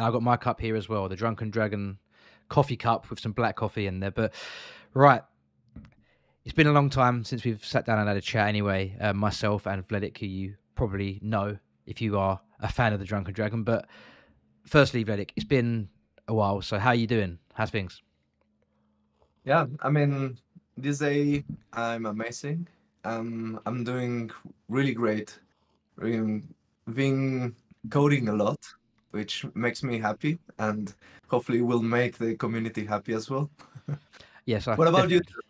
And I've got my cup here as well, the Drunken Dragon coffee cup with some black coffee in there. But right, it's been a long time since we've sat down and had a chat anyway, myself and Vledik, who you probably know if you are a fan of the Drunken Dragon. But firstly, Vledik, it's been a while, so how are you doing? How's things? Yeah, I mean, this day I'm amazing. I'm doing really great. Really been coding a lot, which makes me happy, and hopefully will make the community happy as well. Yes, I What about you? definitely.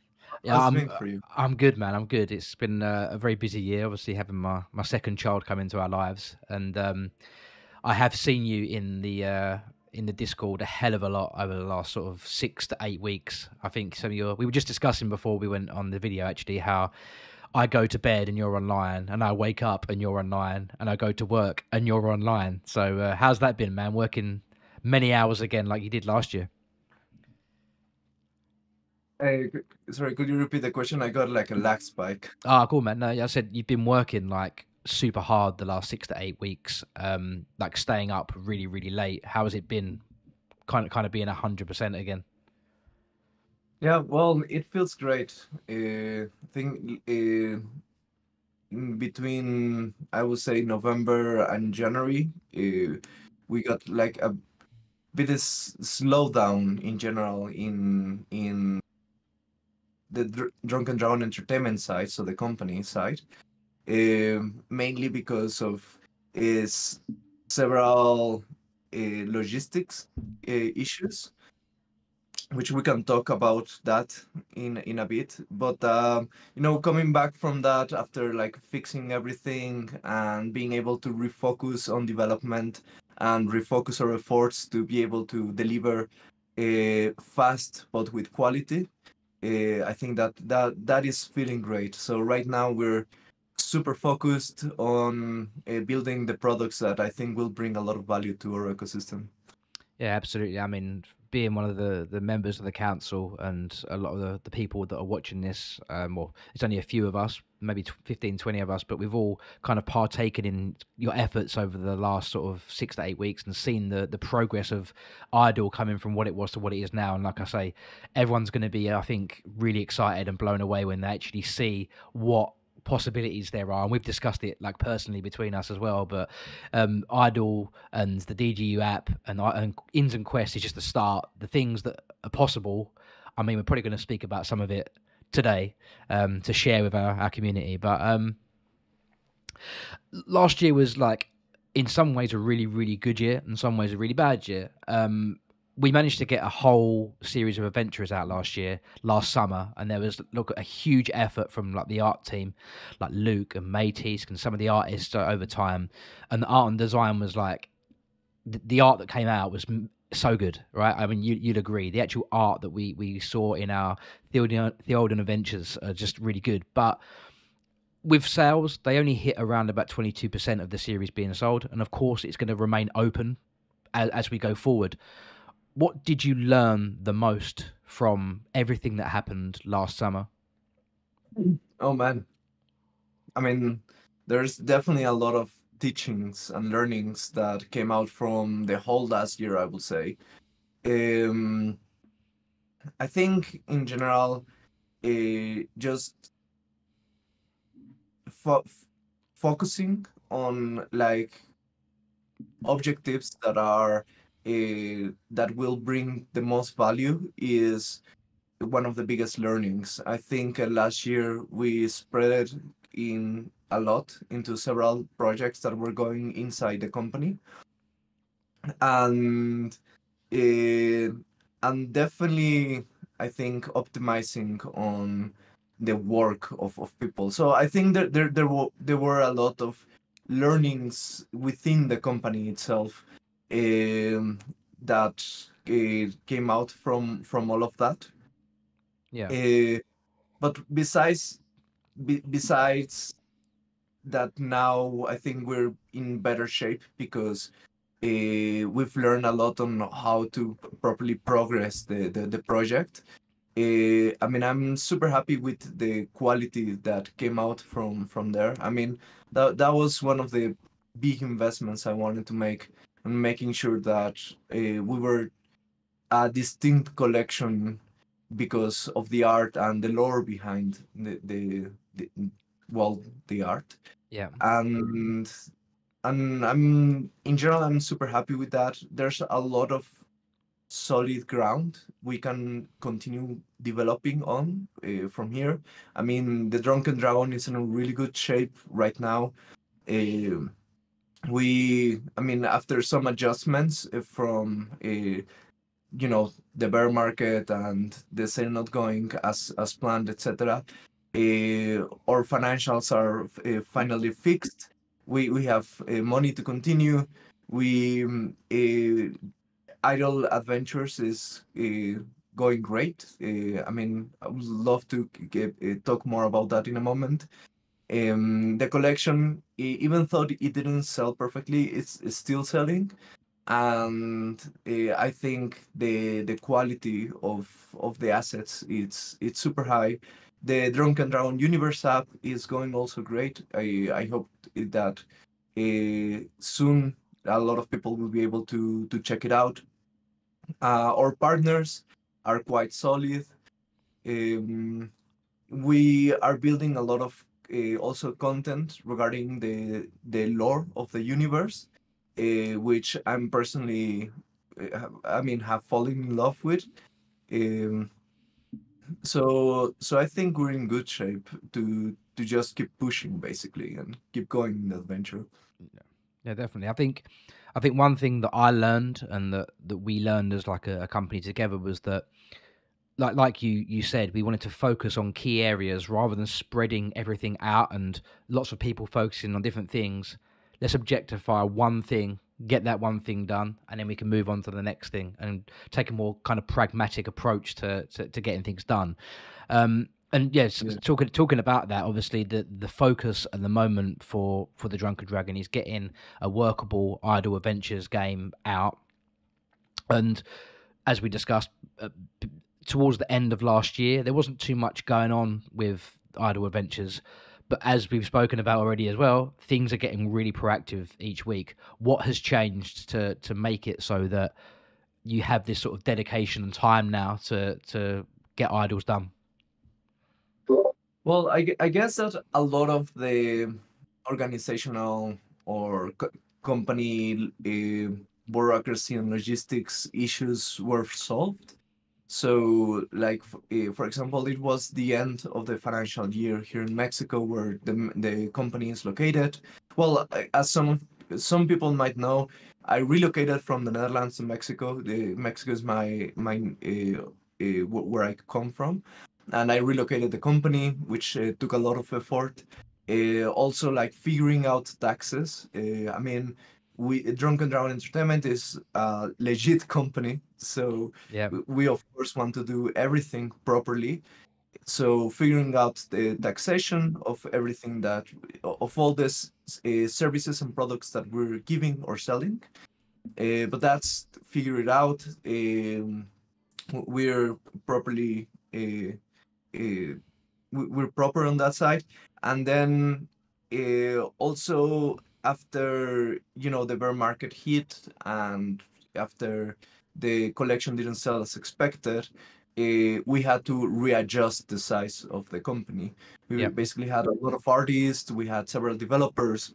Yeah, How's it I'm been for you? I'm good, man. I'm good. It's been a very busy year. Obviously, having my second child come into our lives, and I have seen you in the Discord a hell of a lot over the last sort of 6 to 8 weeks. I think some of your we were just discussing before we went on the video actually how I go to bed and you're online, and I wake up and you're online, and I go to work and you're online. So how's that been, man? Working many hours again like you did last year. Sorry, could you repeat the question? I got like a lag spike. Ah, cool, man. No, I said you've been working like super hard the last 6 to 8 weeks, like staying up really, really late. How has it been? Kind of being 100% again. Yeah, well, it feels great. I think in between, I would say November and January, we got like a bit of slowdown in general in the Drunken Dragon Entertainment side, so the company side, mainly because of is several logistics issues, which we can talk about that in a bit. But coming back from that after like fixing everything and being able to refocus on development and refocus our efforts to be able to deliver fast but with quality, I think that is feeling great. So right now we're super focused on building the products that I think will bring a lot of value to our ecosystem. Yeah, absolutely. I mean, being one of the members of the council and a lot of the people that are watching this, well, it's only a few of us, maybe 15, 20 of us, but we've all kind of partaken in your efforts over the last sort of 6 to 8 weeks and seen the progress of Idol coming from what it was to what it is now. And like I say, everyone's going to be, I think, really excited and blown away when they actually see what possibilities there are, and we've discussed it like personally between us as well. But Idle and the DGU app and Ins and Quest is just the start. The things that are possible. I mean, we're probably going to speak about some of it today to share with our community. But last year was like, in some ways, a really, really good year, in some ways, a really bad year. We managed to get a whole series of adventures out last summer, and there was a huge effort from like the art team, like Luke and Matis and some of the artists over time, and the art and design was like the art that came out was so good, right? I mean, you'd agree. The actual art that we saw in our the olden adventures are just really good, but with sales, they only hit around about 22% of the series being sold, and of course, it's going to remain open as we go forward. What did you learn the most from everything that happened last summer? Oh man, I mean, there's definitely a lot of teachings and learnings that came out from the whole last year, I would say. Um, I think in general, just fo- f- focusing on like objectives that will bring the most value is one of the biggest learnings. I think last year we spread it in a lot into several projects that were going inside the company, and uh, and definitely I think optimizing on the work of people. So I think that there were a lot of learnings within the company itself, um, that came out from all of that. Yeah. Uh, but besides that, now I think we're in better shape because we've learned a lot on how to properly progress the project. I mean, I'm super happy with the quality that came out from there. I mean, that was one of the big investments I wanted to make and making sure that we were a distinct collection because of the art and the lore behind the well, the art. Yeah. And I'm in general, I'm super happy with that. There's a lot of solid ground we can continue developing on from here. I mean, the Drunken Dragon is in a really good shape right now. Uh, I mean, after some adjustments from the bear market and the sale not going as planned, etc. Our financials are finally fixed. We have money to continue. We Idle Adventures is going great. I mean, I would love to talk more about that in a moment. The collection, even though it didn't sell perfectly, it's still selling, and I think the quality of the assets it's super high. The Drunken Dragon Universe app is going also great. I hope that soon a lot of people will be able to check it out. Our partners are quite solid. Um, we are building a lot of also content regarding the lore of the universe, which I'm personally, I mean, have fallen in love with. Um, so I think we're in good shape to just keep pushing basically and keep going in the adventure. Yeah, definitely. I think one thing that I learned and that we learned as like a company together was that like you said, we wanted to focus on key areas rather than spreading everything out and lots of people focusing on different things. Let's objectify one thing, get that one thing done, and then we can move on to the next thing and take a more kind of pragmatic approach to getting things done. And yes, Yeah. talking about that, obviously the focus at the moment for the Drunken Dragon is getting a workable Idle Adventures game out. And as we discussed, towards the end of last year, there wasn't too much going on with Idle Adventures. But as we've spoken about already as well, things are getting really proactive each week. What has changed to make it so that you have this sort of dedication and time now to get idols done? Well, I guess that a lot of the organizational or company bureaucracy and logistics issues were solved. So, like for example, it was the end of the financial year here in Mexico, where the company is located. Well, as some people might know, I relocated from the Netherlands to Mexico. Mexico is my where I come from, and I relocated the company, which took a lot of effort. Also, like figuring out taxes. I mean, we Drunken Dragon Entertainment is a legit company, so Yeah, we of course want to do everything properly. So figuring out the taxation of everything that of all these services and products that we're giving or selling. But that's figure it out. We're properly uh, we're proper on that side, and then also after the bear market hit and after the collection didn't sell as expected, we had to readjust the size of the company. We yeah, basically had a lot of artists, we had several developers.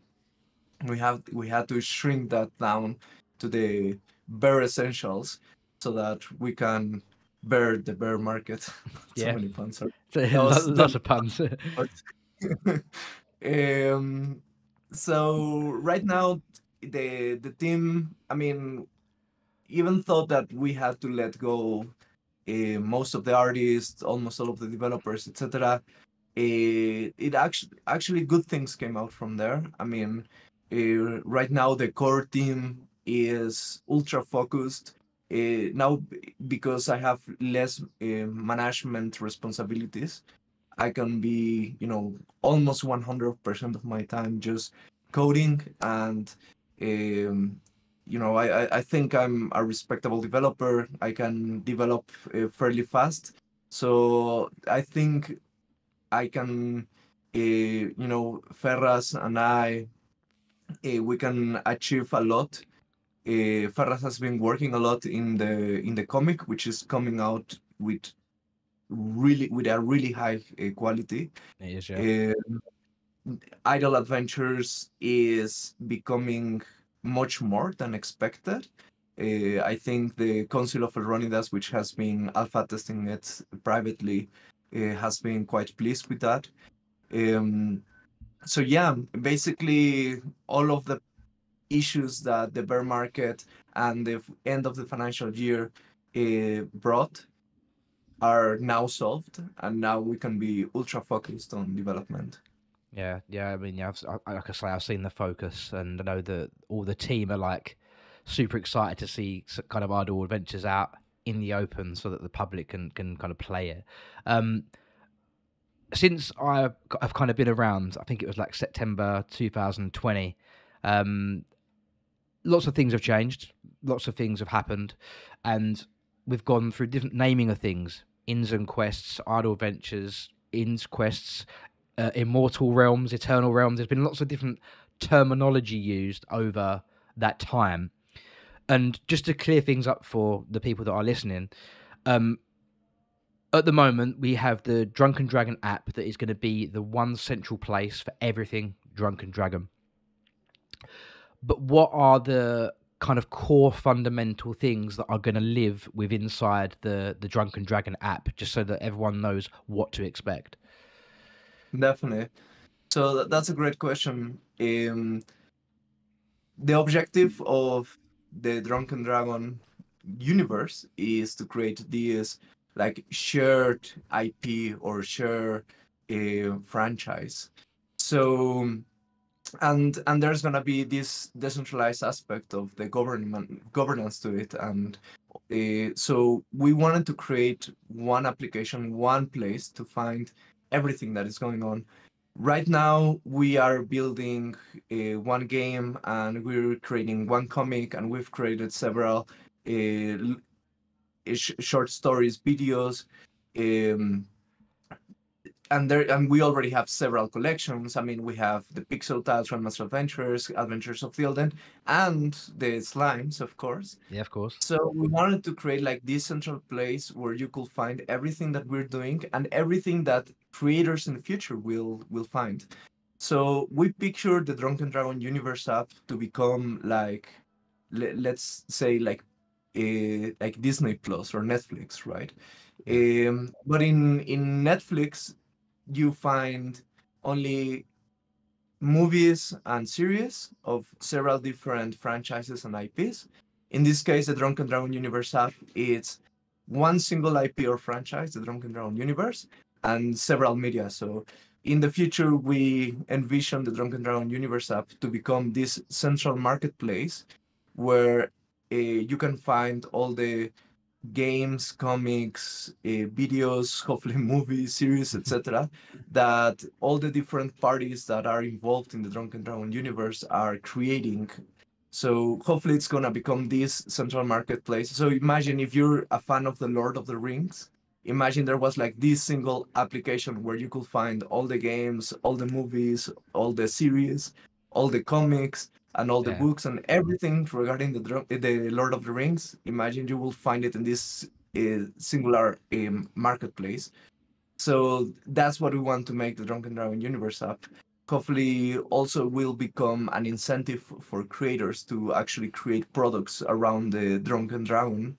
We had to shrink that down to the bare essentials so that we can bear the bear market. So yeah. many puns. Sorry. That was Lots of puns. but um, so right now the team, I mean, even thought that we had to let go most of the artists, almost all of the developers, etc. It actually good things came out from there. I mean, right now the core team is ultra focused. Now, because I have less management responsibilities, I can be, almost 100% of my time just coding, and I think I'm a respectable developer. I can develop fairly fast. So I think I can, Ferraz and I, we can achieve a lot Farras has been working a lot in the comic, which is coming out with a really high quality. It is, yeah. Uh, Idle Adventures is becoming much more than expected. I think the Council of Elronidas, which has been alpha testing it privately, has been quite pleased with that. Um, so yeah, basically all of the issues that the bear market and the end of the financial year brought are now solved, and now we can be ultra focused on development. Yeah, yeah. I mean, yeah. Like I say, I've seen the focus, and I know that all the team are like super excited to see kind of Idle Adventures out in the open, so that the public can kind of play it. Um, since I've kind of been around, I think it was like September 2020. Um, Lots of things have changed, lots of things have happened, and we've gone through different naming of things: inns and quests, idle ventures, inns quests, immortal realms, eternal realms. There's been lots of different terminology used over that time. And just to clear things up for the people that are listening, um, at the moment we have the Drunken Dragon app that is going to be the one central place for everything Drunken Dragon. But what are the kind of core fundamental things that are going to live with inside the Drunken Dragon app, just so that everyone knows what to expect? Definitely. So that's a great question. The objective of the Drunken Dragon universe is to create this like shared IP or share franchise. So and there's gonna be this decentralized aspect of the governance to it, and so we wanted to create one application, one place to find everything that is going on. Right now, we are building one game, and we're creating one comic, and we've created several short stories, videos. Um, and we already have several collections. I mean, we have the Pixel Tiles, Grandmaster Adventures, Adventures of Tilden, and the Slimes, of course. Yeah, of course. So we wanted to create like this central place where you could find everything that we're doing and everything that creators in the future will find. So we picture the Drunken Dragon Universe app to become like, let's say like Disney Plus or Netflix, right? Yeah. But in Netflix, you find only movies and series of several different franchises and IPs. In this case, the Drunken Dragon Universe app, it's one single IP or franchise, the Drunken Dragon Universe, and several media. So in the future, we envision the Drunken Dragon Universe app to become this central marketplace where you can find all the games, comics, videos, hopefully movies, series, etc. That all the different parties that are involved in the Drunken Dragon universe are creating. So hopefully it's gonna become this central marketplace. So imagine if you're a fan of the Lord of the Rings, imagine there was like this single application where you could find all the games, all the movies, all the series, all the comics, and all the Yeah. books and everything regarding the Lord of the Rings. Imagine you will find it in this singular marketplace. So that's what we want to make the Drunken Dragon universe app. Hopefully, also will become an incentive for creators to actually create products around the Drunken Dragon,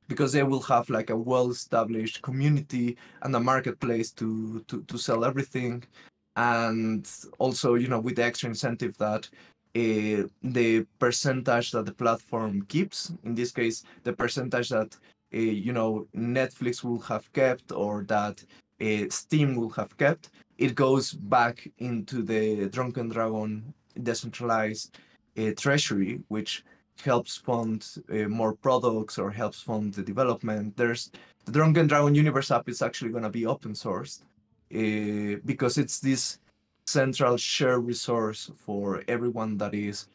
because they will have like a well-established community and a marketplace to sell everything. And also, with the extra incentive that the percentage that the platform keeps, in this case the percentage that Netflix will have kept, or that Steam will have kept, it goes back into the Drunken Dragon decentralized treasury, which helps fund more products or helps fund the development. There's the Drunken Dragon Universe app is actually going to be open sourced because it's this central shared resource for everyone that is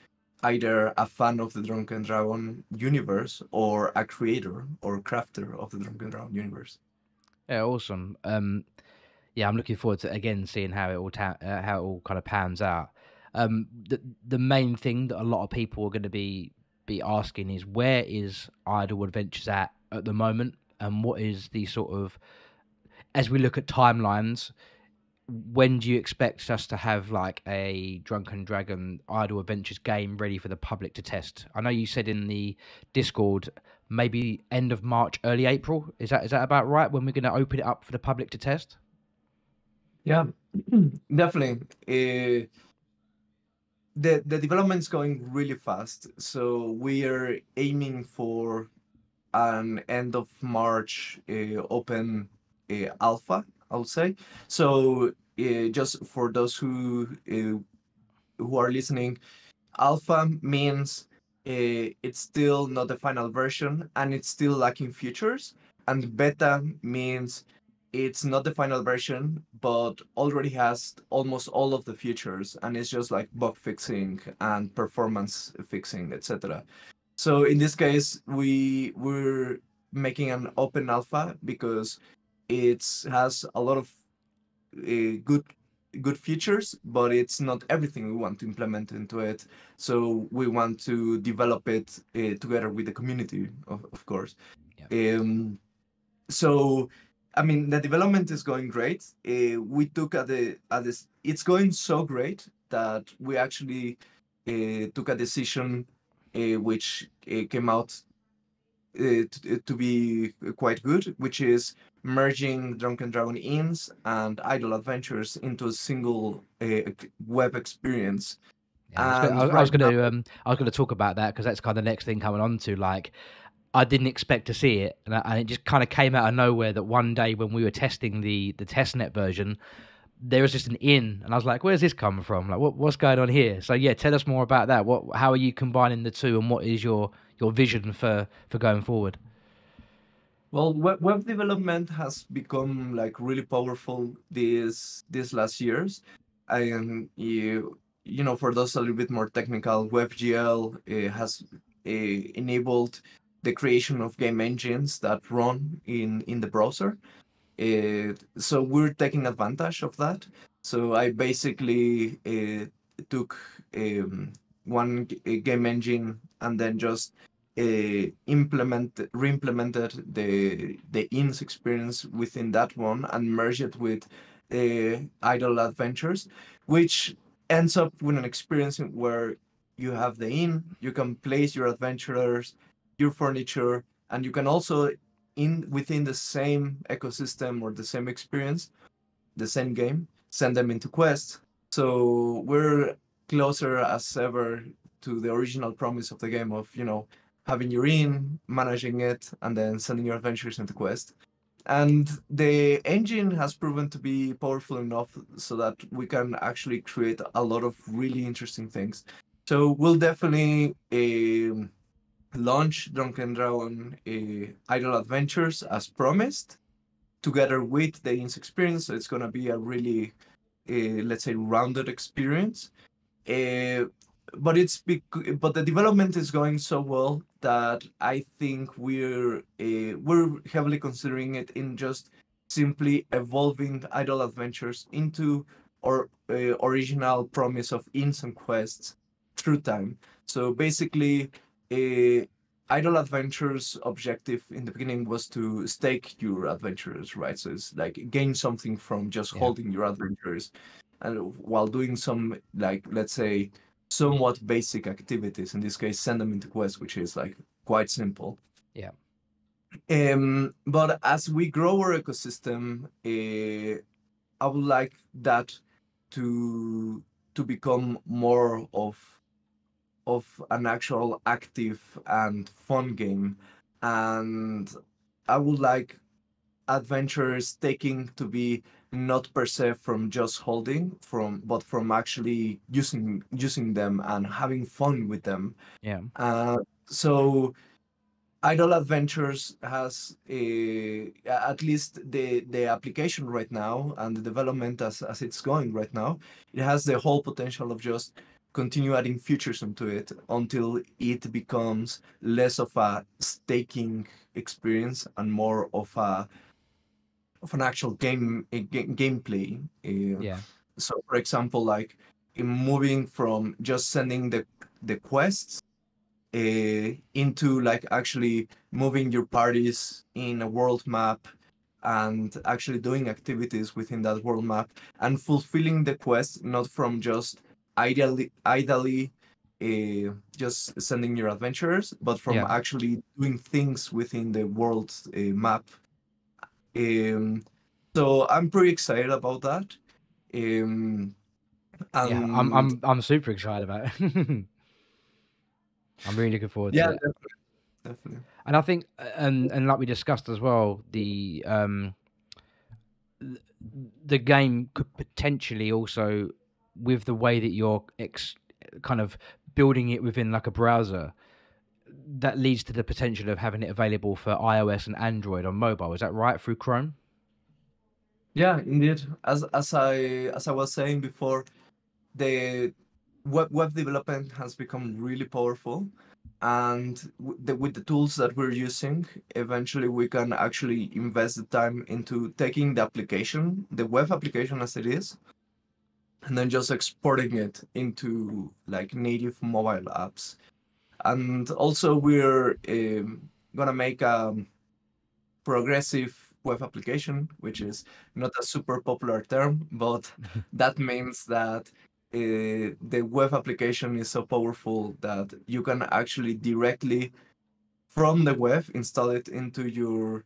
either a fan of the Drunken Dragon universe or a creator or crafter of the Drunken Dragon universe. Yeah, awesome. Yeah, I'm looking forward to again seeing how it all how it all kind of pans out. The main thing that a lot of people are going to be be asking is, where is Idle Adventures at the moment, and what is the sort of, as we look at timelines, when do you expect us to have like a Drunken Dragon Idle Adventures game ready for the public to test? I know you said in the Discord maybe end of March, early April. Is that about right? When we're going to open it up for the public to test? Yeah, definitely. The development's going really fast, so we are aiming for an end of March open alpha, I would say. So just for those who are listening, alpha means it's still not the final version and it's still lacking features, and beta means it's not the final version but already has almost all of the features and it's just like bug fixing and performance fixing, etc. So in this case, we're making an open alpha because it has a lot of good features, but it's not everything we want to implement into it. So we want to develop it together with the community, of course. Yeah. So I mean, the development is going great. We took at this. It's going so great that we actually took a decision, which came out to be quite good, which is merging Drunken Dragon Inns and Idle Adventures into a single web experience. Yeah, And right now, I was gonna talk about that because that's kind of the next thing coming on to. Like, I didn't expect to see it, and it just kind of came out of nowhere that one day when we were testing the testnet version, there was just an inn, and I was like, "Where's this coming from? Like, what's going on here?" So yeah, tell us more about that. How are you combining the two, and what is your vision for going forward? well, web development has become like really powerful these last years, and you know, for those a little bit more technical, WebGL has enabled the creation of game engines that run in the browser. So we're taking advantage of that. So I basically took one game engine and then just re-implemented the INS experience within that one and merged it with Idle Adventures, which ends up with an experience where you have the inn, you can place your adventurers, your furniture, and you can also in within the same ecosystem or the same experience, the same game, send them into quests. So we're closer as ever to the original promise of the game of, you know, having your inn, managing it, and then sending your adventures into quest. And the engine has proven to be powerful enough so that we can actually create a lot of really interesting things. So we'll definitely launch Drunken Dragon Idle Adventures as promised, together with the INS experience. So it's going to be a really, let's say, rounded experience. Uh, but the development is going so well that I think we're heavily considering it in just simply evolving Idle Adventures into our original promise of INS and quests through time. So basically, uh, Idle Adventures' objective in the beginning was to stake your adventures, right? So it's like gain something from just Yeah, holding your adventures, and while doing some, like, let's say, somewhat basic activities. In this case, send them into quests, which is like quite simple. yeah, But as we grow our ecosystem, I would like that to become more of an actual active and fun game, and I would like adventures taking to be not per se from just holding from but from actually using them and having fun with them. yeah, uh, so Idle Adventures has at least the application right now and the development as it's going right now, it has the whole potential of just continue adding features into it until it becomes less of a staking experience and more of an actual gameplay. yeah, So, for example, like in moving from just sending the quests into like actually moving your parties in a world map and actually doing activities within that world map and fulfilling the quest not from just idly just sending your adventurers, but from Yeah, actually doing things within the world map. Um, so I'm pretty excited about that. Um, yeah. and I'm super excited about it. I'm really looking forward yeah, to it. definitely. And I think, and like we discussed as well, the game could potentially also, with the way that you're kind of building it within like a browser, that leads to the potential of having it available for iOS and Android on mobile. Is that right, through Chrome? Yeah, indeed. As I was saying before, the web development has become really powerful, and with the tools that we're using, eventually we can actually invest the time into taking the application, the web application as it is, and then just exporting it into like native mobile apps. And also we're gonna make a progressive web application, which is not a super popular term, but that means that the web application is so powerful that you can actually directly from the web install it into your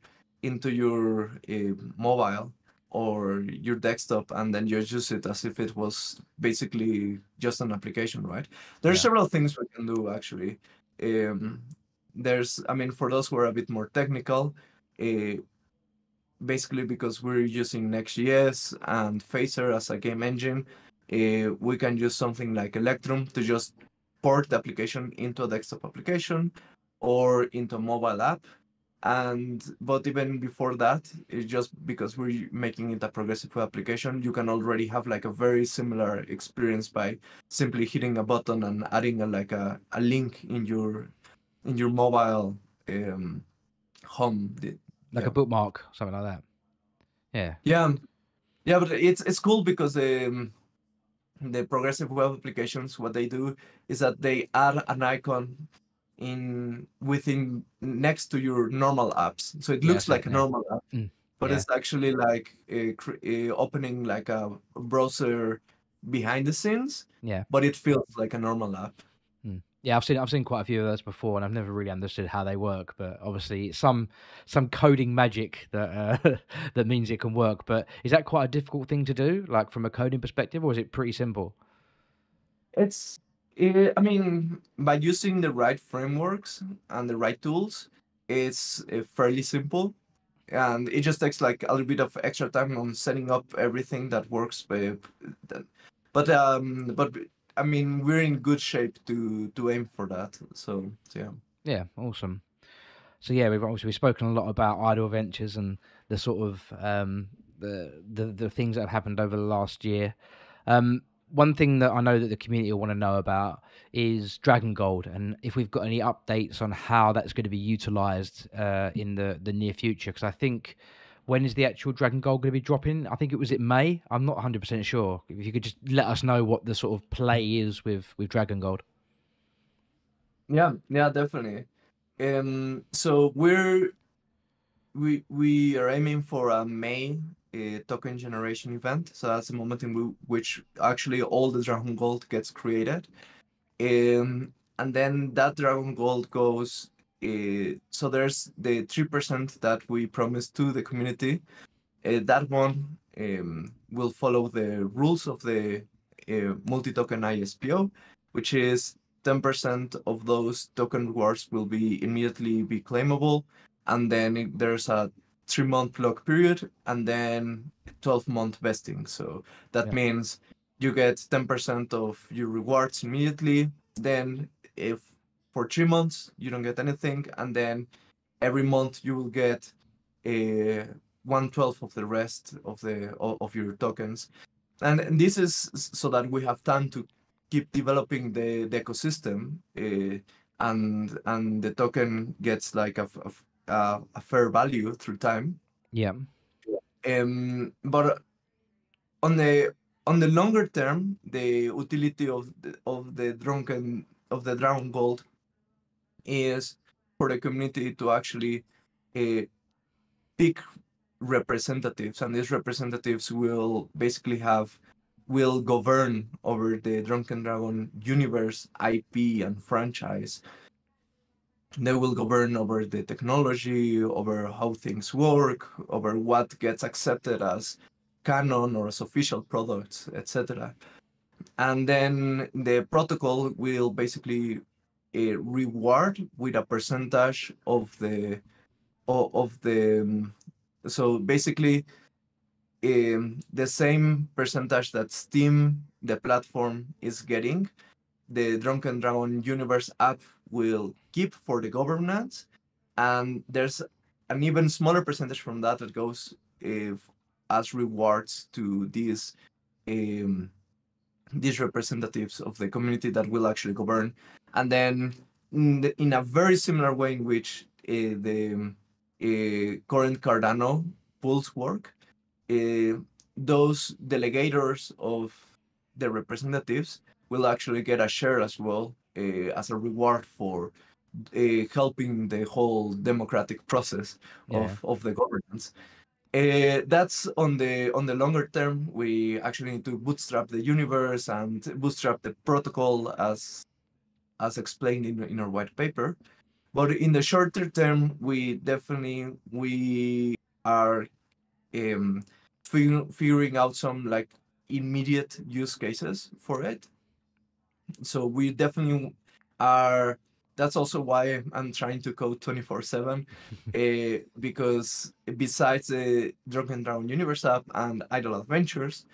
mobile or your desktop, and then you use it as if it was basically just an application, right? There's Yeah, several things we can do actually. um, I mean, for those who are a bit more technical, uh, basically because we're using Next.js and Phaser as a game engine, we can use something like Electrum to just port the application into a desktop application or into a mobile app. And but even before that, it's just because we're making it a progressive web application, you can already have like a very similar experience by simply hitting a button and adding a link in your mobile um, home. like a Yeah. bookmark, something like that. Yeah, Yeah, yeah, but it's cool because the progressive web applications, what they do is that they add an icon in within next to your normal apps, so it yeah, looks that's it. like a Yeah, normal app, but yeah. it's actually like opening like a browser behind the scenes, Yeah. but it feels like a normal app. Yeah, I've seen quite a few of those before, and I've never really understood how they work. But obviously, it's some coding magic that that means it can work. But is that quite a difficult thing to do, like from a coding perspective, or is it pretty simple? It's, I mean, by using the right frameworks and the right tools, it's fairly simple, and it just takes like a little bit of extra time on setting up everything that works. That- but I mean, we're in good shape to aim for that. So yeah. Yeah, awesome. So yeah, we've spoken a lot about idle ventures and the sort of the things that have happened over the last year. One thing that I know that the community will want to know about is Dragon Gold, and if we've got any updates on how that's going to be utilised in the near future. Because I think, when is the actual Dragon Gold going to be dropping? I think it was May. I'm not 100% sure. If you could just let us know what the sort of play is with Dragon Gold. Yeah, yeah, definitely. So we are aiming for a May token generation event. So that's the moment which actually all the Dragon Gold gets created. And then that Dragon Gold goes. So there's the 3% that we promised to the community. That one will follow the rules of the multi-token ISPO, which is 10% of those token rewards will be immediately be claimable, and then there's a 3-month lock period, and then 12-month vesting. So that Yeah, means you get 10% of your rewards immediately. Then if for 3 months you don't get anything, and then every month you will get a 1/12 of the rest of of your tokens, and this is so that we have time to keep developing the ecosystem, and the token gets like a fair value through time. yeah, But on the longer term, the utility of the Dragon Gold is for the community to actually uh, pick representatives, and these representatives will basically will govern over the Drunken Dragon universe, IP, and franchise. They will govern over the technology, over how things work, over what gets accepted as canon or as official products, etc. And then the protocol will basically reward with a percentage of the so basically the same percentage that Steam, the platform, is getting, the Drunken Dragon Universe app will keep for the governance, and there's an even smaller percentage from that that goes if, as rewards to um, these representatives of the community that will actually govern. And then in a very similar way in which the current Cardano pools work, uh, those delegators of the representatives will actually get a share as well as a reward for helping the whole democratic process Yeah. of the governance. That's on the longer term. We actually need to bootstrap the universe and bootstrap the protocol as explained in our white paper. But in the shorter term, we are um, figuring out some like immediate use cases for it. So we definitely are. That's also why I'm trying to code 24/7, because besides the Drunken Dragon Universe app and Idle Adventures,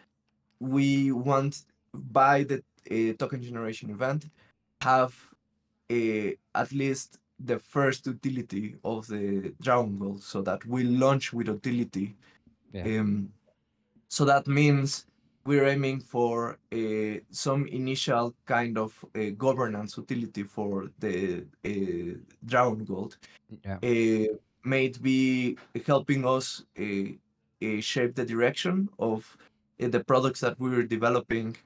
we want by the token generation event have at least the first utility of the Dragon Gold, so that we launch with utility. Yeah. Um, so that means we're aiming for some initial kind of governance utility for the Dragon Gold. Yeah. May it be helping us shape the direction of the products that we're developing,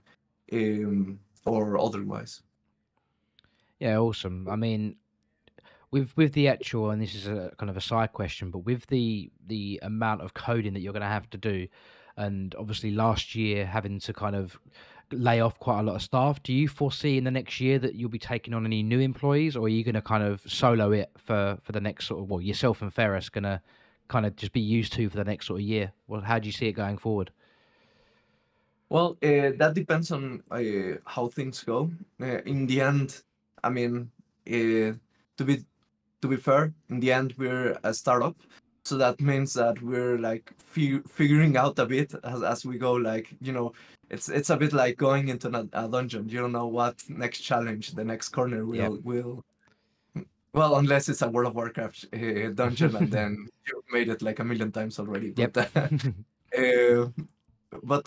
or otherwise. Yeah, awesome. I mean, with the actual, and this is a kind of a side question, but with the amount of coding that you're going to have to do, and obviously last year having to kind of lay off quite a lot of staff, do you foresee in the next year that you'll be taking on any new employees, or are you going to kind of solo it for the next sort of, well, yourself and Ferris going to kind of just be used to for the next sort of year? Well, how do you see it going forward? Well, that depends on how things go. In the end, I mean, to be fair, in the end, we're a startup. So that means that we're like figuring out a bit as we go. Like, it's a bit like going into a dungeon. You don't know what next challenge, the next corner Yeah. will. Well, unless it's a World of Warcraft dungeon, and then you've made it like a million times already. Yep. Uh, but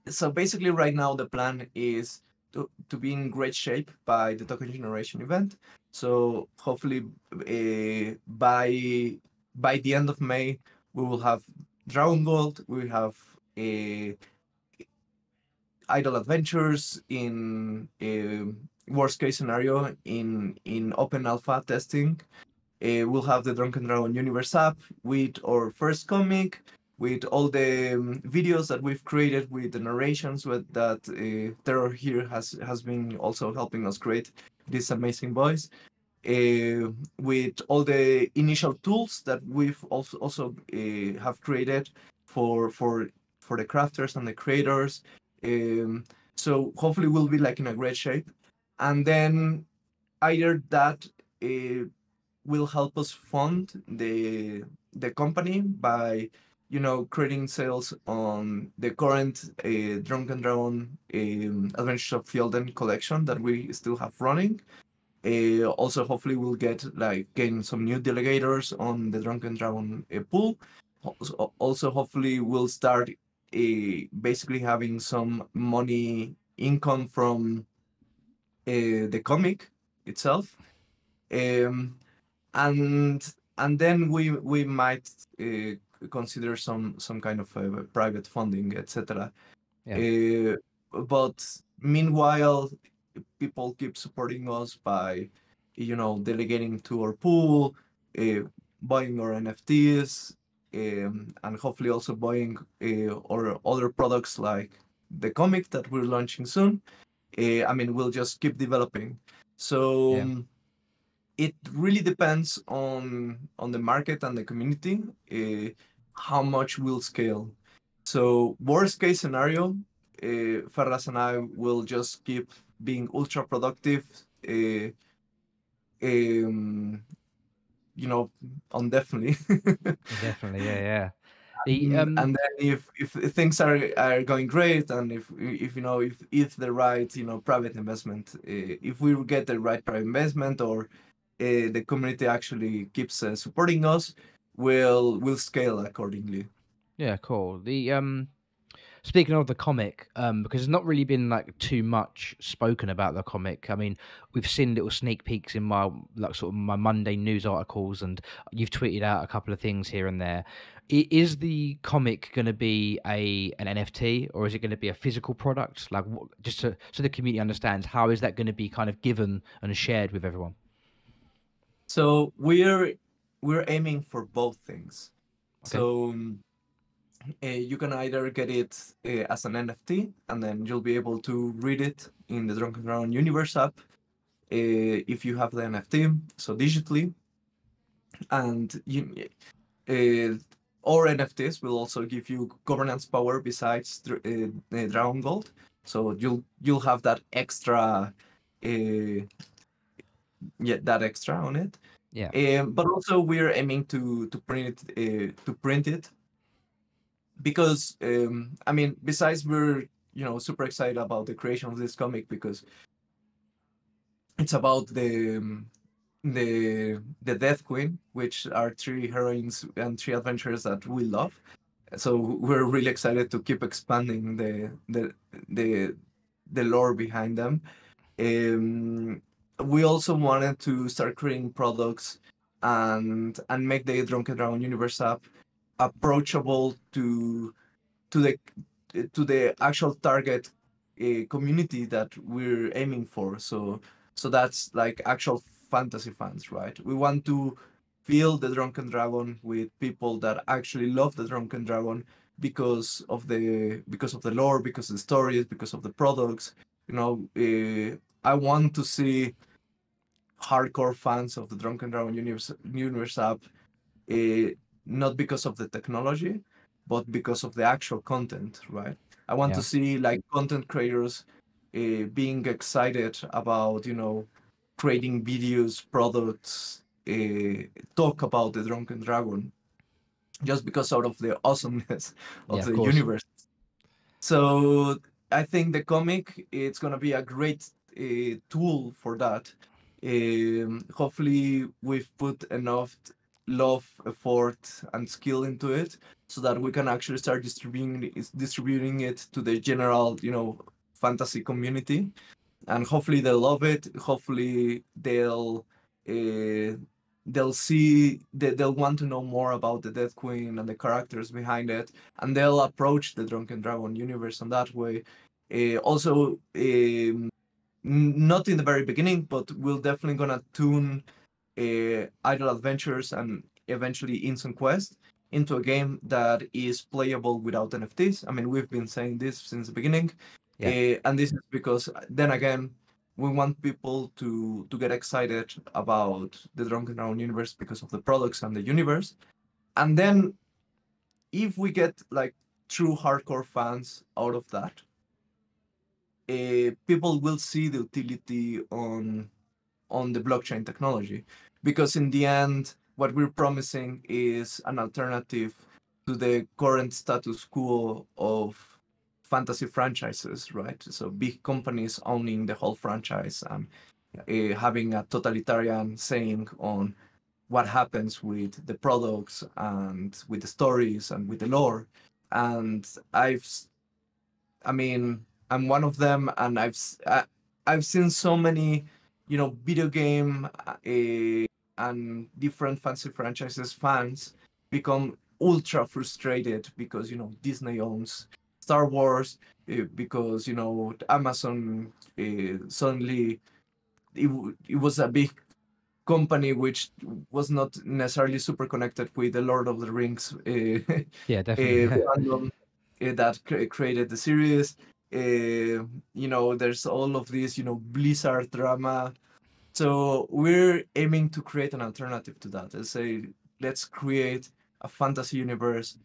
so basically right now the plan is to be in great shape by the token generation event. So hopefully by the end of May we will have Dragon Gold, we have uh, Idle Adventures in worst case scenario in open alpha testing. We'll have the Drunken Dragon Universe app with our first comic, with all the videos that we've created, with the narrations that Terror here has been also helping us create this amazing voice. With all the initial tools that we've also have created for the crafters and the creators. Um, so hopefully we'll be like in a great shape, and then either that will help us fund the company by creating sales on the current Drunken Dragon Adventures of Fielden collection that we still have running. Also, hopefully, we'll gain some new delegators on the Drunken Dragon pool. Also, hopefully, we'll start basically having some money income from the comic itself. Um, and then we might consider some kind of private funding, etc. Yeah. Uh, but meanwhile, people keep supporting us by delegating to our pool, uh, buying our NFTs, and hopefully also buying our other products like the comic that we're launching soon. We'll just keep developing. So Yeah. it really depends on the market and the community, how much we'll scale. So worst case scenario, Ferraz and I will just keep being ultra productive, um, you know, indefinitely. Definitely. Yeah. Yeah. The And then if things are going great, and if the right private investment, if we get the right private investment, or the community actually keeps supporting us, we'll scale accordingly. Yeah, cool. The speaking of the comic, because there's not really been like too much spoken about the comic. I mean, we've seen little sneak peeks in my like sort of my Monday news articles, and you've tweeted out a couple of things here and there. Is the comic going to be an NFT, or is it going to be a physical product? Like, just so the community understands, how is that going to be kind of given and shared with everyone? So we're aiming for both things. Okay. So you can either get it as an NFT, and then you'll be able to read it in the Drunken Dragon Universe app, if you have the NFT, so digitally, and uh, or NFTs will also give you governance power besides Dragon Gold. So you'll have that extra, that extra on it. Yeah. But also we're aiming to print it, because besides we're super excited about the creation of this comic, because it's about the Death Queen, which are three heroines and three adventures that we love. So we're really excited to keep expanding the the lore behind them. Um, we also wanted to start creating products and make the Drunken Dragon Universe app approachable to the to the actual target community that we're aiming for. So that's like actual fantasy fans, right? We want to fill the Drunken Dragon with people that actually love the Drunken Dragon because of the lore, because of the stories, because of the products. I want to see hardcore fans of the Drunken Dragon universe app, uh, not because of the technology, but because of the actual content, right? I want to Yeah. see like content creators being excited about, creating videos, products, talk about the Drunken Dragon, just because out of the awesomeness Yeah. of Of the course. universe. So I think the comic, it's gonna be a great tool for that. Hopefully, we've put enough love, effort, and skill into it, so that we can actually start distributing it to the general, fantasy community, and hopefully they'll love it. Hopefully uh, they'll want to know more about the Death Queen and the characters behind it, and they'll approach the Drunken Dragon universe in that way. Also, not in the very beginning, but we're definitely gonna tune Idle Adventures and eventually Instant Quest into a game that is playable without NFTs. I mean, we've been saying this since the beginning, Yeah. and this is because then again, we want people to get excited about the Drunken Dragon universe because of the products and the universe. And then if we get like true hardcore fans out of that, people will see the utility on the blockchain technology, because in the end what we're promising is an alternative to the current status quo of fantasy franchises, right? So big companies owning the whole franchise, and having a totalitarian saying on what happens with the products and with the stories and with the lore. And I mean, I'm one of them, and I've seen so many, video game and different fancy franchises fans become ultra frustrated because Disney owns Star Wars, because Amazon suddenly it was a big company which was not necessarily super connected with the Lord of the Rings Yeah, definitely. fandom that created the series. There's all of this, Blizzard drama. So we're aiming to create an alternative to that. Let's say, let's create a fantasy universe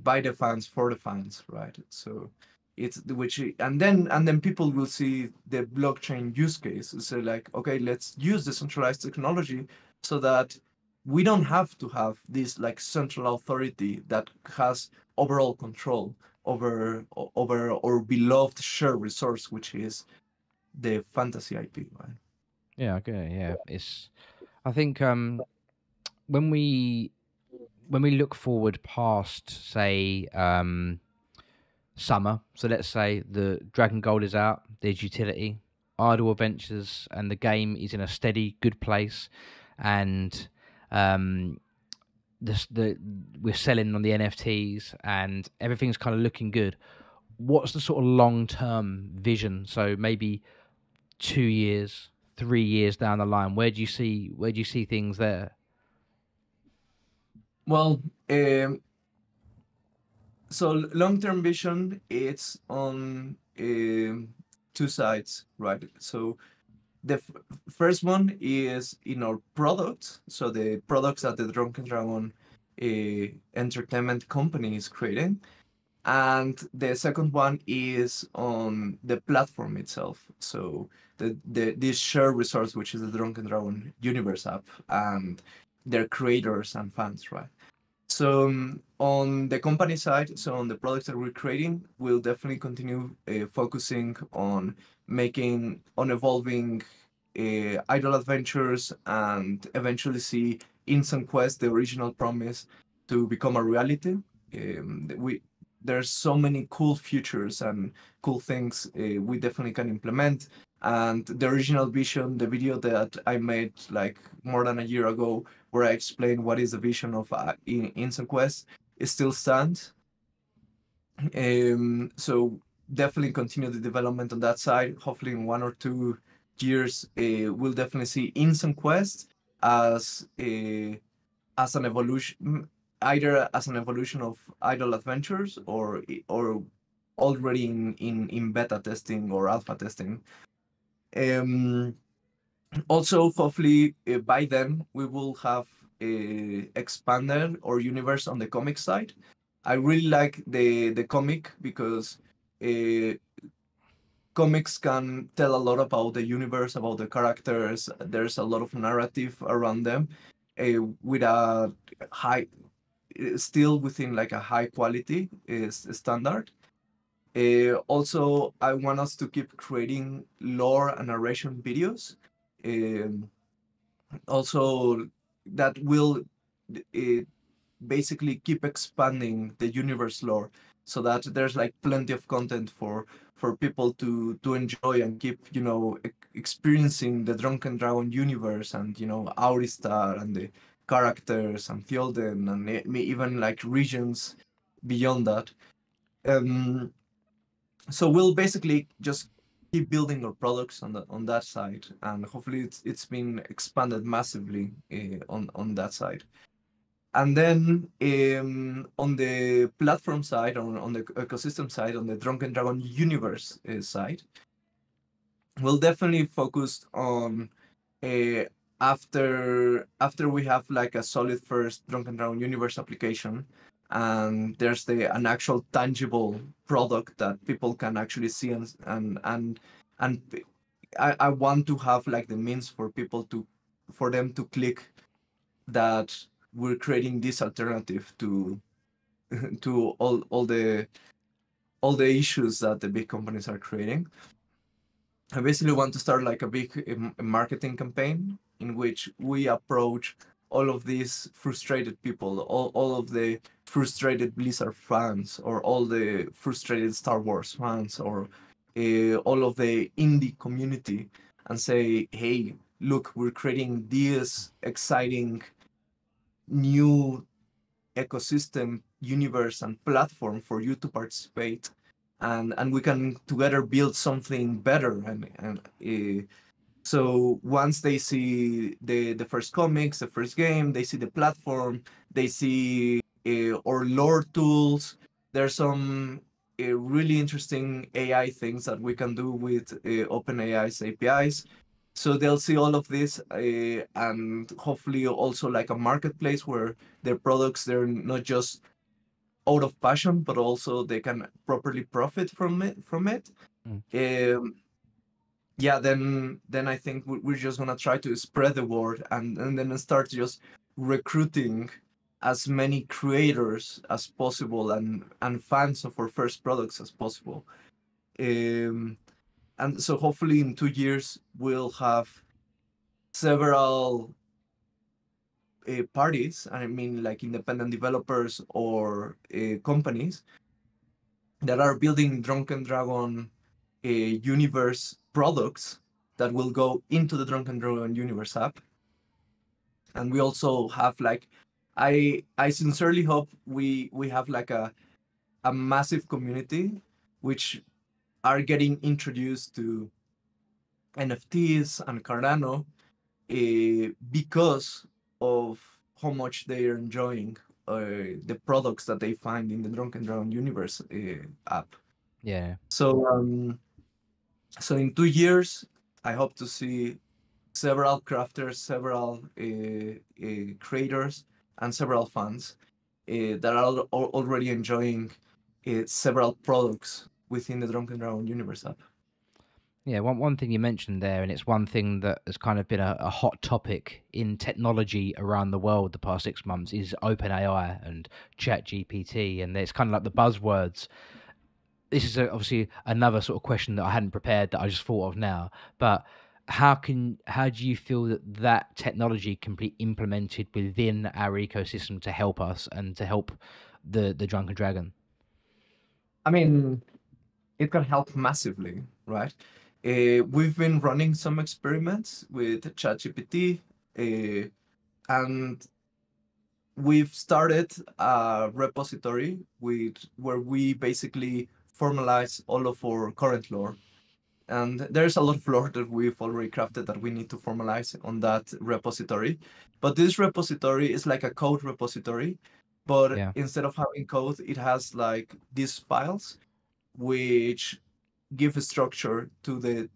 by the fans for the fans, right? So it's which and then people will see the blockchain use case. So like, okay, let's use decentralized technology so that we don't have to have this like central authority that has overall control over our beloved shared resource, which is the fantasy IP, right? Yeah, okay, yeah. It's I think when we when we look forward past, say, summer, so let's say the Dragon Gold is out, there's utility, Idle Adventures, and the game is in a steady, good place, and um, the we're selling on the NFTs, and everything's kind of looking good. What's the sort of long term vision? So maybe 2 years, 3 years down the line, where do you see things there? Well, so long-term vision, it's on two sides, right? So the first one is in our products, so the products that the Drunken Dragon Entertainment company is creating, and the second one is on the platform itself. So this shared resource, which is the Drunken Dragon Universe app, and their creators and fans, right? So on the company side, so on the products that we're creating, we'll definitely continue focusing on evolving idle adventures and eventually see Instant Quest, the original promise, to become a reality. We There's so many cool features and cool things we definitely can implement. And the original vision, the video that I made like more than a year ago, where I explain what is the vision of Instant Quest, it still stands. So definitely continue the development on that side. Hopefully, in 1 or 2 years, we'll definitely see Instant Quest as as an evolution, either as an evolution of Idle Adventures or already in beta testing or alpha testing. Um, Also, hopefully, by then we will have expanded our universe on the comic side. I really like the comic because uh, comics can tell a lot about the universe, about the characters. There's a lot of narrative around them, with a high, still within like a high quality is standard. Also, I want us to keep creating lore and narration videos. Um, Also, that will uh, basically keep expanding the universe lore, so that there's like plenty of content for people to enjoy and keep experiencing the Drunken Dragon universe, and Auristar and the characters and Theoden and even like regions beyond that. um so we'll basically just keep building our products on that side, and hopefully it's been expanded massively on that side. And then on the platform side, on the ecosystem side, on the Drunken Dragon universe side, we'll definitely focus on uh, after we have like a solid first Drunken Dragon universe application, and there's an actual tangible product that people can actually see, and I want to have like the means for people for them to click that we're creating this alternative to to all the issues that the big companies are creating. I basically want to start like a big marketing campaign in which we approach all of these frustrated people, all of the frustrated Blizzard fans, or all the frustrated Star Wars fans, or all of the indie community, and say, hey, look, we're creating this exciting new ecosystem, universe, and platform for you to participate, and we can together build something better, and So once they see the first comics, the first game, they see the platform, they see our lore tools. There's some really interesting AI things that we can do with OpenAI's APIs. So they'll see all of this, and hopefully also like a marketplace where their products, they're not just out of passion, but also they can properly profit from it. Mm. Um, yeah, then I think we're just gonna try to spread the word, and then start just recruiting as many creators as possible, and fans of our first products as possible. Um, and so hopefully in 2 years we'll have several parties, and I mean like independent developers or companies that are building Drunken Dragon universe products that will go into the Drunken Dragon universe app. And we also have like, I sincerely hope we have like a massive community which are getting introduced to NFTs and Cardano because of how much they are enjoying the products that they find in the Drunken Dragon universe app. Yeah. So so in 2 years, I hope to see several crafters, several creators, and several fans that are already enjoying several products within the Drunken Dragon Universe app. Yeah, one thing you mentioned there, and it's one thing that has kind of been a hot topic in technology around the world the past 6 months, is OpenAI and ChatGPT, and it's kind of like the buzzwords. This is obviously another sort of question that I hadn't prepared that I just thought of now. But how do you feel that technology can be implemented within our ecosystem to help us and to help the Drunken Dragon? I mean, it can help massively, right? We've been running some experiments with ChatGPT, and we've started a repository with where we basically formalize all of our current lore. And there's a lot of lore that we've already crafted that we need to formalize on that repository. But this repository is like a code repository, but Yeah. instead of having code, it has like these files which give a structure to the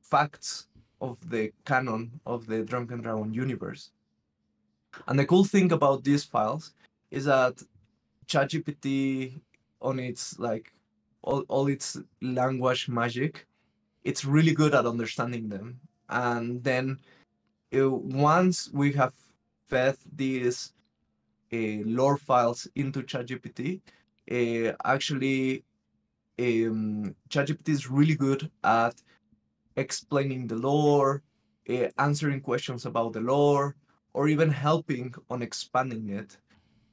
facts of the canon of the Drunken Dragon universe. And the cool thing about these files is that ChatGPT, on its like all its language magic, it's really good at understanding them. And then once we have fed these lore files into ChatGPT, actually ChatGPT is really good at explaining the lore, answering questions about the lore, or even helping on expanding it.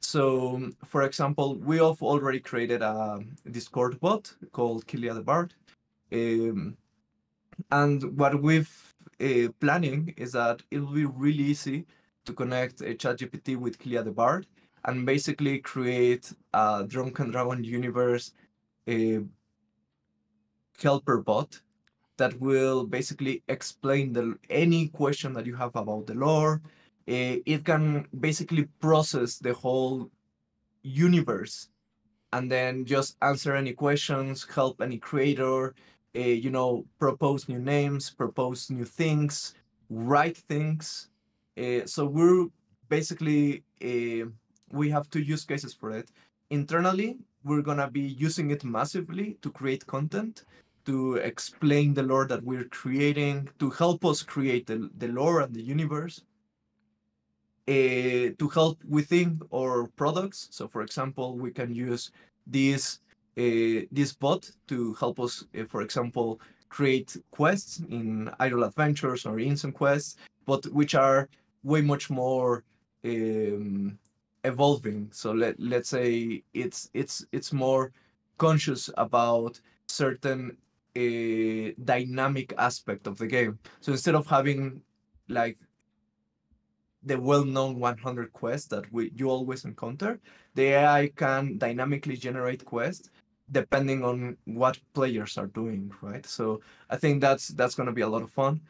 So, for example, we have already created a Discord bot called Kilia the Bard. Um, and what we've planning is that it will be really easy to connect a ChatGPT with Kilia the Bard and basically create a Drunken Dragon universe uh, helper bot that will basically explain any question that you have about the lore. It can basically process the whole universe and then just answer any questions, help any creator, propose new names, propose new things, write things. So we're basically we have two use cases for it. Internally, we're gonna be using it massively to create content, to explain the lore that we're creating, to help us create the lore and the universe, to help within our products. So, for example, we can use this this bot to help us, for example, create quests in Idle Adventures or Instant Quests, but which are way much more um, evolving. So let's say it's more conscious about certain dynamic aspect of the game. So instead of having like the well-known 100 quests that you always encounter, the AI can dynamically generate quests depending on what players are doing, right? So I think that's going to be a lot of fun.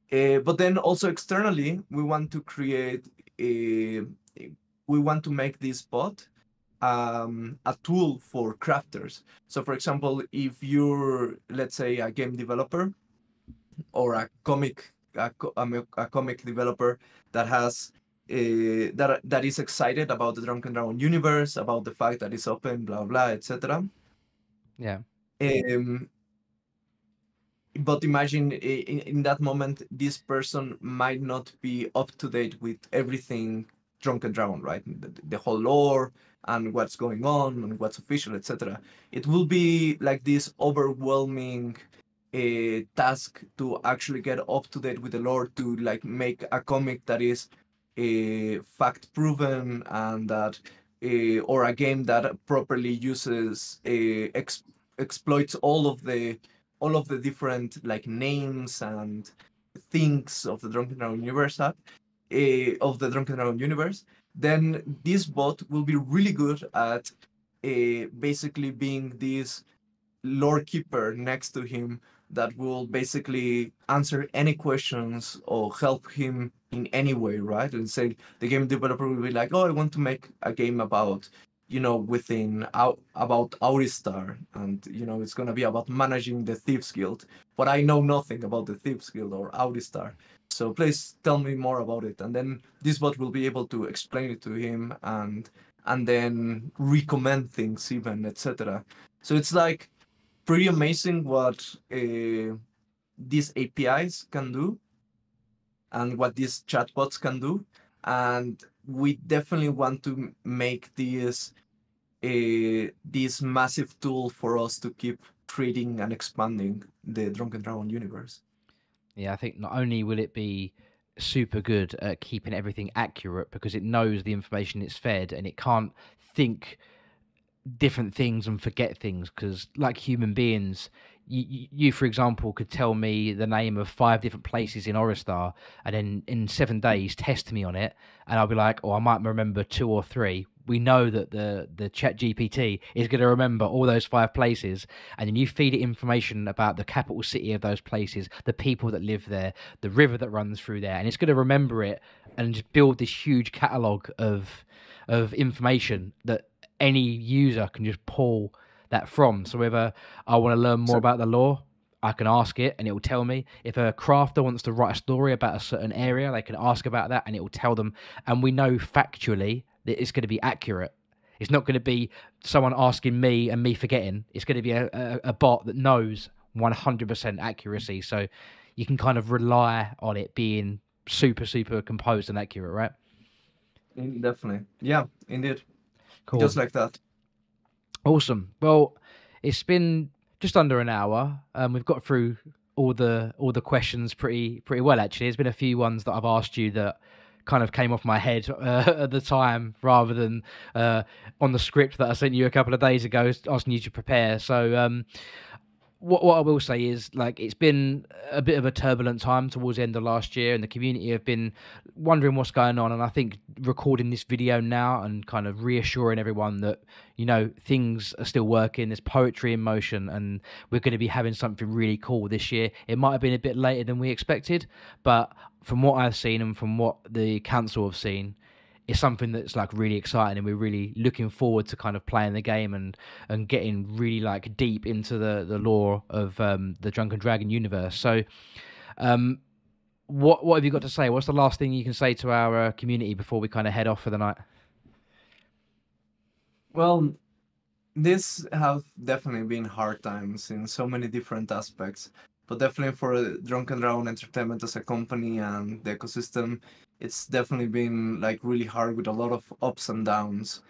But then also externally, we want to create a, we want to make this bot a tool for crafters. So, for example, if you're, let's say, a game developer or a comic developer that has that is excited about the Drunken Dragon universe, about the fact that it's open, blah blah, etc. Yeah. Um, but imagine in that moment, this person might not be up to date with everything Drunken Dragon, right? The whole lore and what's going on and what's official, etc. It will be like this overwhelming task to actually get up to date with the lore, to like make a comic that is fact proven, and that or a game that properly uses exploits all of the different like names and things of the Drunken Dragon universe of the Drunken Dragon universe. Then this bot will be really good at basically being this lore keeper next to him that will basically answer any questions or help him in any way, right? And say the game developer will be like, "Oh, I want to make a game about, within out about Auristar, and it's gonna be about managing the Thieves Guild, but I know nothing about the Thieves Guild or Auristar. So please tell me more about it." And then this bot will be able to explain it to him, and then recommend things even, etc. So it's like pretty amazing what these APIs can do and what these chatbots can do. And we definitely want to make this massive tool for us to keep creating and expanding the Drunken Dragon universe. Yeah, I think not only will it be super good at keeping everything accurate because it knows the information it's fed and it can't think different things and forget things, because like human beings, you for example could tell me the name of 5 different places in Oristar and then in 7 days test me on it and I'll be like, oh, I might remember 2 or 3. We know that the chat GPT is going to remember all those 5 places, and then you feed it information about the capital city of those places, the people that live there, the river that runs through there, and it's going to remember it and just build this huge catalog of information that any user can just pull that from. So whether I want to learn more So about the lore, I can ask it and it will tell me. If a crafter wants to write a story about a certain area, they can ask about that and it will tell them. And we know factually that it's going to be accurate. It's not going to be someone asking me and me forgetting. It's going to be a bot that knows 100% accuracy. So you can kind of rely on it being super, super composed and accurate, right? definitely, yeah, indeed, Cool. just like that. Awesome. Well, it's been just under an hour. We've got through all the questions pretty well. Actually, there's been a few ones that I've asked you that kind of came off my head at the time, rather than on the script that I sent you a couple of days ago, asking you to prepare. So what I will say is, like, it's been a bit of a turbulent time towards the end of last year, and the community have been wondering what's going on. And I think recording this video now and kind of reassuring everyone that things are still working. There's poetry in motion, and we're going to be having something really cool this year. It might have been a bit later than we expected, but from what I've seen and from what the council have seen, it's something that's like really exciting, and we're really looking forward to kind of playing the game and getting really like deep into the lore of the Drunken Dragon universe. So um what have you got to say? What's the last thing you can say to our community before we kind of head off for the night? Well, this have definitely been hard times in so many different aspects, but definitely for Drunken Dragon Entertainment as a company and the ecosystem, it's definitely been like really hard with a lot of ups and downs.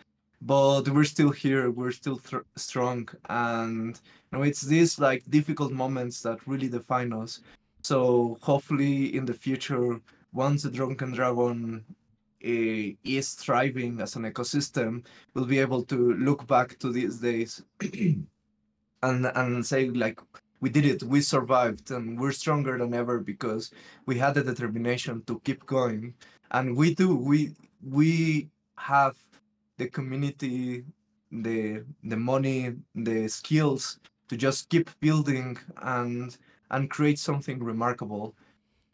But we're still here, we're still strong, and it's these like difficult moments that really define us. So hopefully in the future, once the Drunken Dragon is thriving as an ecosystem, we'll be able to look back to these days and say like, we did it, we survived, and we're stronger than ever because we had the determination to keep going. And we have the community, the money, the skills to just keep building and create something remarkable.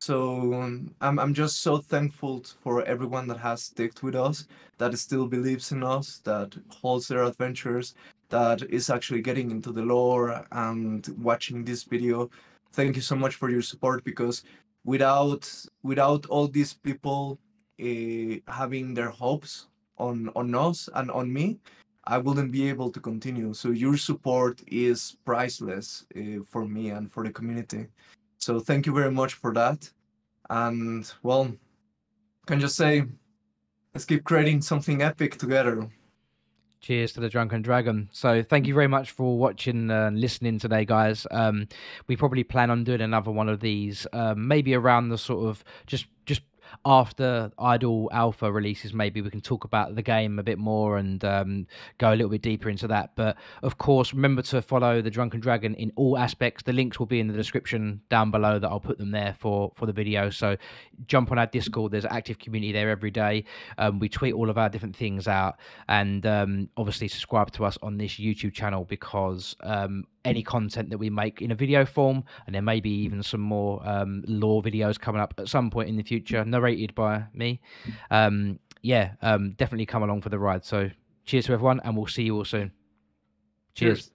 So I'm just so thankful for everyone that has sticked with us, that still believes in us, that holds their adventures, that is actually getting into the lore and watching this video. Thank you so much for your support, because without all these people having their hopes on us and on me, I wouldn't be able to continue. So your support is priceless for me and for the community. So thank you very much for that. And well, can just say, let's keep creating something epic together. Cheers to the Drunken Dragon. So thank you very much for watching and listening today, guys. We probably plan on doing another one of these, maybe around the sort of just after Idle Alpha releases. Maybe we can talk about the game a bit more and go a little bit deeper into that. But of course, remember to follow the Drunken Dragon in all aspects. The links will be in the description down below. That I'll put them there for the video. So jump on our Discord. There's an active community there every day. We tweet all of our different things out, and obviously subscribe to us on this YouTube channel, because any content that we make in a video form, and there may be even some more lore videos coming up at some point in the future, narrated by me. Definitely come along for the ride. So cheers to everyone, and we'll see you all soon. Cheers.